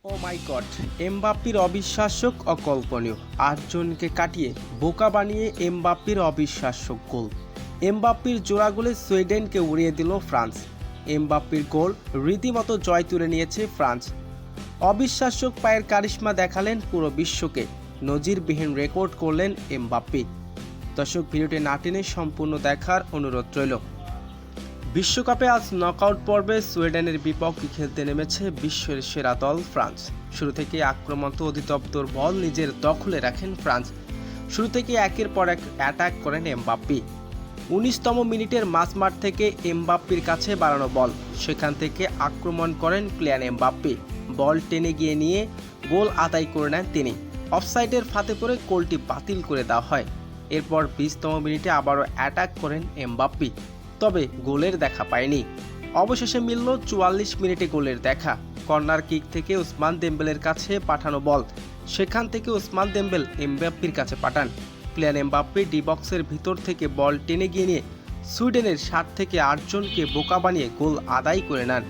ও মাই god, এমবাপ্পের অবিশ্বাস্য অকল্পনীয় ৮ জনকে কাটিয়ে বোকা বানিয়ে এমবাপ্পের অবিশ্বাস্য গোল। এমবাপ্পের জোড়া গোলে সুইডেনকে উড়িয়ে দিল ফ্রান্স। এমবাপ্পের গোল রীতিমতো জয় তুলে নিয়েছে ফ্রান্স। অবিশ্বাস্য পায়ের কারিশমা দেখালেন পুরো বিশ্বকে, নজিরবিহীন রেকর্ড করলেন এমবাপ্পে। দর্শক, ভিডিওটি না টেনে সম্পূর্ণ দেখার অনুরোধ রইল। বিশ্বকাপে আজ নকআউট পর্বে সুইডেনের বিপক্ষে খেলতে নেমেছে বিশ্বের সেরা দল ফ্রান্স। শুরু থেকে আক্রমণ অধিদপ্তর বল নিজের দখলে রাখেন ফ্রান্স। শুরু থেকে একের পর এক অ্যাটাক করেন এমবাপ্পে। ১৯তম মিনিটের মাঝমাঠ থেকে এমবাপ্পের কাছে বাড়ানো বল, সেখান থেকে আক্রমণ করেন ক্লিয়ান এমবাপ্পে। বল টেনে গিয়ে নিয়ে গোল আদায় করে নেন তিনি। অফসাইডের ফাঁদে পড়ে গোলটি বাতিল করে দেওয়া হয়। এরপর ২০তম মিনিটে আবারও অ্যাটাক করেন এমবাপ্পে, তবে গোলের দেখা পায়নি। অবশেষে মিলল ৪৪ মিনিটে গোলের দেখা। কর্নার কিক থেকে ওসমান দেম্বেলের কাছে পাঠানো বল, সেখান থেকে ওসমান দেম্বেল এমবাপ্পের কাছে পাঠান। ক্লিয়ান এমবাপ্পে ডি বক্সের ভিতর থেকে বল টেনে গিয়ে নিয়ে সুইডেনের ৭ থেকে ৮ জনকে বোকা বানিয়ে গোল আদায় করে নেন।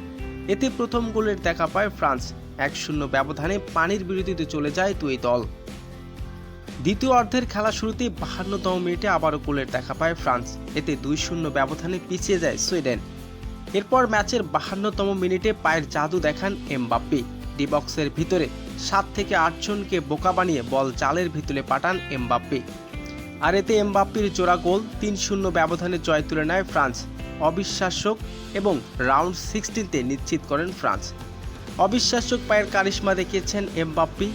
এতে প্রথম গোলের দেখা পায় ফ্রান্স। ১-০ ব্যবধানে পানির বিরতিতে চলে যায় দুই দল। দ্বিতীয় অর্ধের খেলা শুরুতেই ৫২তম মিনিটে আবারও গোলের দেখা পায় ফ্রান্স। এতে ২-০ ব্যবধানে পিছিয়ে যায় সুইডেন। এরপর ম্যাচের ৫২তম মিনিটে পায়ের জাদু দেখান এমবাপ্পে। ডি বক্সের ভিতরে ৭ থেকে ৮ জনকে বোকা বানিয়ে বল জালের ভিতরে পাঠান এমবাপ্পে। আর এতে এমবাপ্পের জোড়া গোল ৩-০ ব্যবধানে জয় তুলে নেয় ফ্রান্স। অবিশ্বাস্য এবং রাউন্ড 16তে নিশ্চিত করেন ফ্রান্স। অবিশ্বাস্য পায়ের কারিশমা দেখিয়েছেন এমবাপ্পে।